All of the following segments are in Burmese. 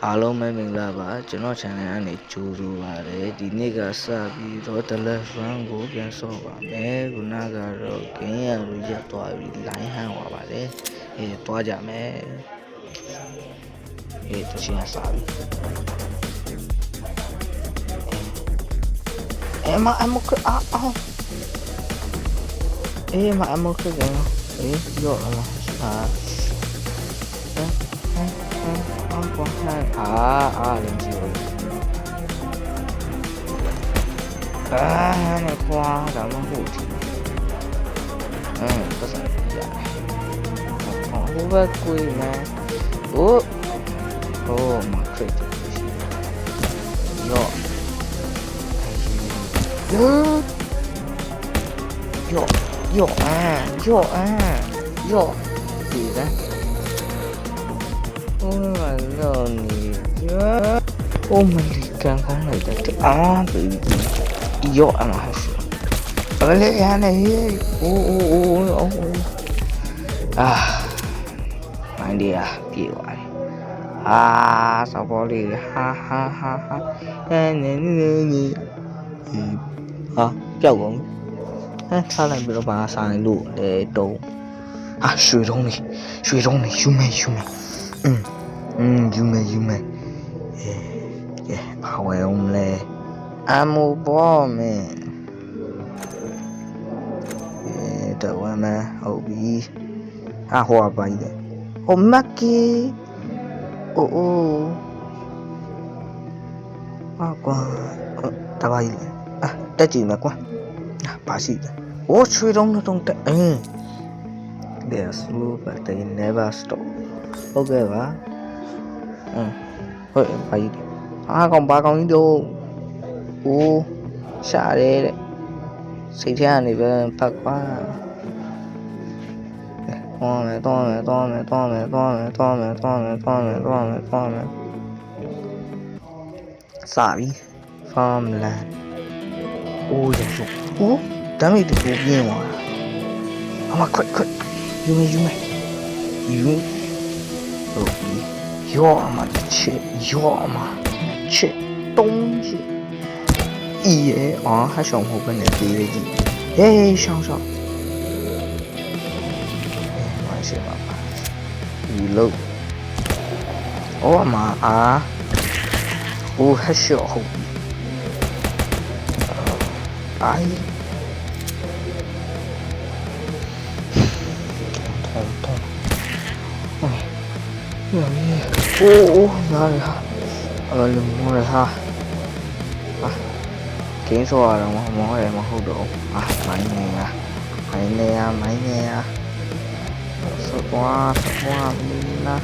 အားလုံးပဲမင်္ဂလာပါကျွန်တော် channel ကနေကြိုဆိုပါတယ်ဒီနေ့ကစပြီးတော့ telephone ကိုပြန်ဆော့ပါမယ်ခုနကတော့ game ရလို့ရက်သွားပြီး line ဟန်သွားပါတယ်တွားကြမယ်တချင်စပြီမခကရော连接那花咱们后期不是会不会贵呢妈亏的你的我们离刚刚来的baby 有还是慢点别玩少玻璃哈表工他来比如把山路来都水中里有没我们嘞阿姆波咩得我们后边花白的乜嘅瓜大白的得住咩瓜巴西的水中的东的they are slow but they never stop okay 吧ဟုတ်ပါကြီးကောင်ပါကောင်ကြီးတို့ရှာတယ်တဲ့စိတ်ထဲကနေပဲဖတ်ပါသွားမယ်စာပြီ farmland ရရုပ်ဒါမိတူပြင်းသွားအမခွတ်ယူမယ်ရောအမ切东西还想后边的别的上没事吧reload 妈还小后痛哪里冷漠了他kiến số là món này mà hữu độ máy này sợ quá na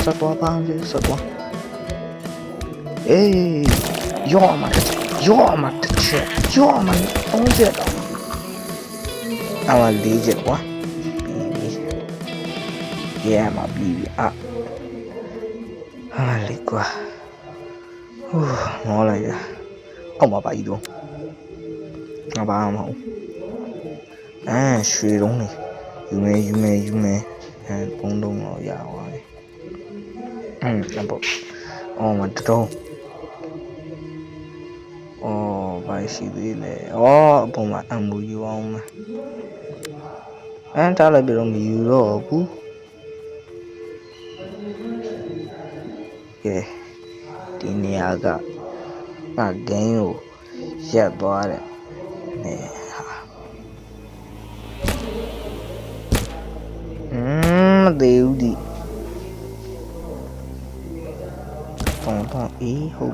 sợ quá bao nhiêu sợ quá yo mà không chết lý giải quá mà baby lý quá ngon lại ông mà bậy luôn ba không suy đúng này you mê cũng đúng rồi giàu rồi bộ mà đâu bài sĩ đi lệ bộ mặt ăn mùi yêu ông mà trả lời bị đồng ý rồi bú đi nè gặp game rồi chết bỏ đấy nè đều đi tổng ý hậu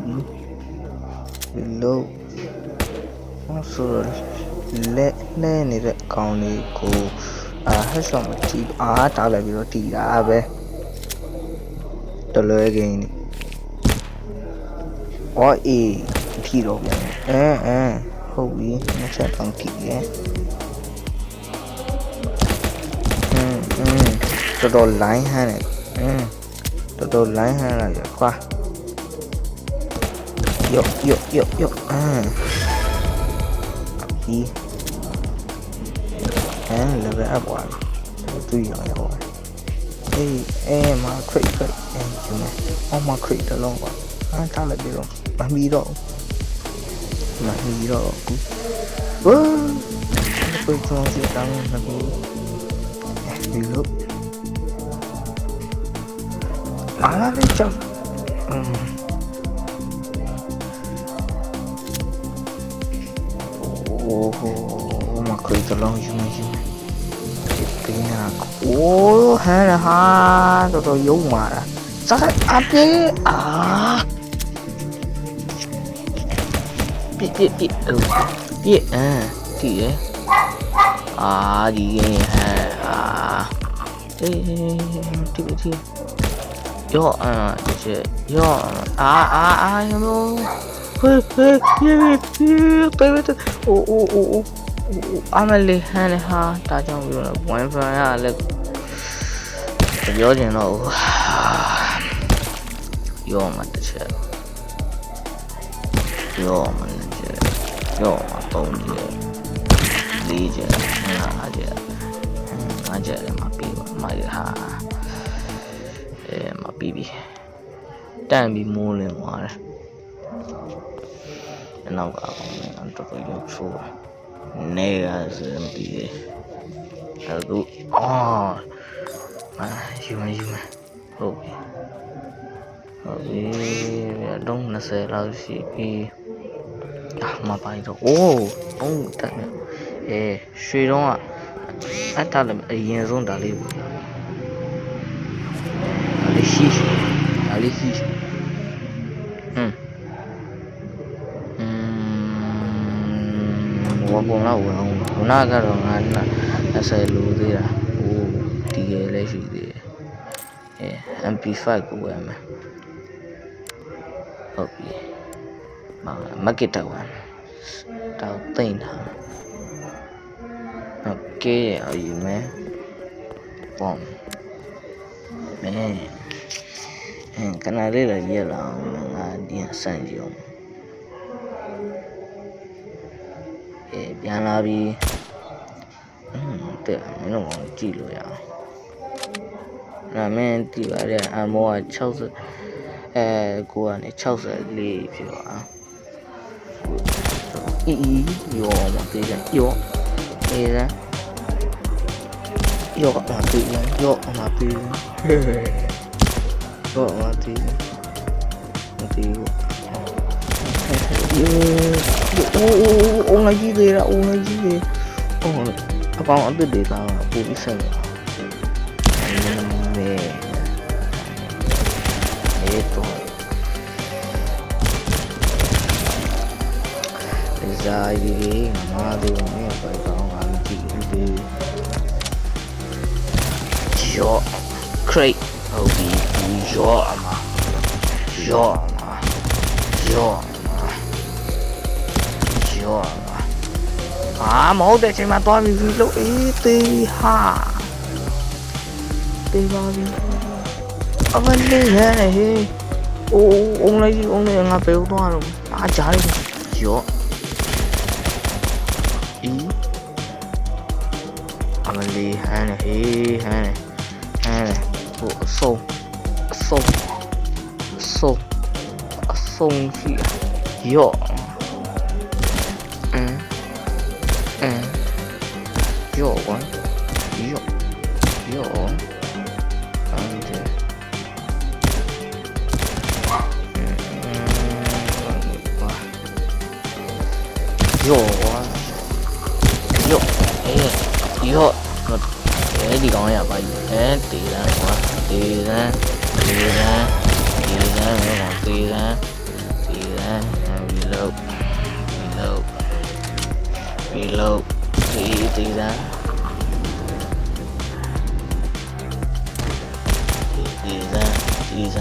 below rồi lên này đấy còn này cô hết xong chị trả lại video thì đã về tôi lấy cái này thì rồi không biết nó sẽ còn kỹ tôi đồ lái hai này tôi lái hai là qua yo ဒီlevel up သွားပြီသူရောက်ရောက်မှာ crate ယူမယ်အောက်မှာ crate တစ်လုံးပါထားလိုက်ပြီးတော့မမီတော့ကူဝါဘယ်တော့စီတောင်းနေပြီဒီလိုအားလည်းကြောက်မခွေတလုံးယူမယ်ပြင်းရအိုးဟဲ့ဟာတော်ရုံမာတာစားအပြေးပြည့်တည်ရဒီရင်ဟဲ့တီရောတချေရောရောဟေးပြေးအိုးအမလေးဟန်ဟာတာကြောင့်ပြီးတော့ wifi ကလည်းပြောချင်တော့ရောမတချက်ရောမချက်ရော3ချက်4ချက်5ချက်လည်းမပြီးပါမရဟာမပြီးပြီတန်ပြီးမိုးလင်းသွားတယ်နောက်ကတော့တော်တော်ရုပ်ဆိုးနေရစံပြီးအခုယူမယ်ဟုတ်ပြီတော့20လောက်ရှိပြီမပိုင်တော့တက်နေရွှေတော့အတားလည်းအရင်ဆုံးဒါလေးရှိဝဘုံလောက်ဝင်အောင်ခုနကတော့ငါ20လိုသေးတာဒီကလေးရှိသေးတယ်MP5 ကိုဝယ်မယ်ဟုတ်ပြီမက်ကစ်တော့တောက်သိမ့်ထားโอเคအယူမယ်ပေါ့ခဏလေးတော့ရက်လာအောင်ငါဒီဆန်ကြည့်အောင်ပြန်လာပြီတဲ့မင်းတို့ကြည့်လို့ရအောင်နာမည်ဒီပါတဲ့အမောက60ကိုကနေ64ဖြစ်သွားရောမသေးတယ်ရောမသေးတယ်လိုက်ကြီးသေးတာအကောင်အစ်တွေကပူပြီးဆက်နေတော့ဇာရီငါတို့နဲ့ပိုင်ကောင်းတာကြည့်ဦးရော crate ဟုတ်ပြီရောမဟုတ်တဲ့အချိန်မှာသွားပြီးလို့သေးဟာသေးပါပြီအမလေးဟဲ့ဟေးအုံးလိုက်ငါပဲသွားတော့ကြားလိုက်ရောအမလေးဟဲ့ဟေးအဆုံးရှိရောဒီကောင်ရပါကြီးတေးတန်းကွာတေးတန်းreload တေးတန်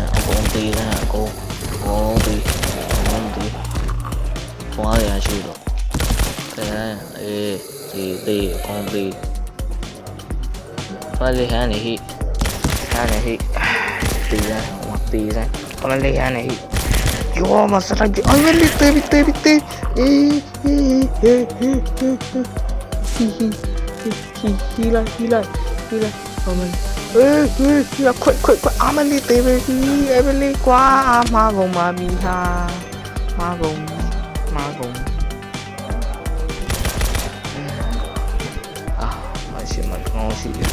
းအကုန်တေးတန်းအကုန်သွားရရှိတော့တေးအကုန်တေးဘာလဲဟန်နေဟိတေးတန်းခဏလေးဟန်နေဟိ ကျော်မှာစလိုက်ပြီအမလေးတေးပြီအေးဟီလိုက်အမလေးခွတ်အမလေးတေးပြီအမလေးကွာမာကုန်ပါပြီဟာမာကုန်မရှိမကောင်းရှိတယ်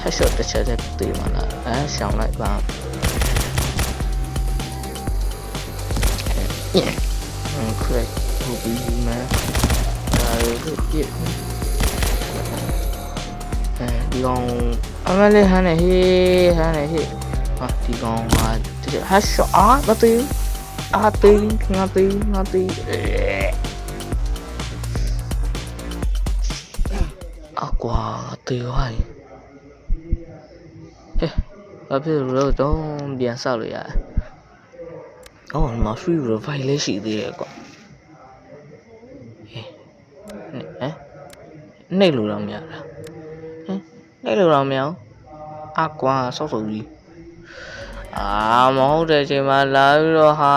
ဟက်ရှော့တစ်ချက်တည်းတေးမှလားရှောင်းလိုက်ပါခွတ်ဟုတ်ပြီမဒါရို့ပြစ်ဒီကောင်အမလေးဟန်နေဟေးဟာဒီကောင်ဟာဟက်ရှော့မတေးငါတေးကွာတေးသွားပြီဘာဖြစ်လို့တော့ပြန်ဆောက်လို့ရတယ်အော်ဒီမှာ free revive လေးရှိသေးတယ်ကွာနှိပ်လို့တော့မရတာနှိပ်လို့တော့မရအောင်ကွာဆောက်ကြီးမဟုတ်တဲ့အချိန်မှာလာပြီးတော့ဟာ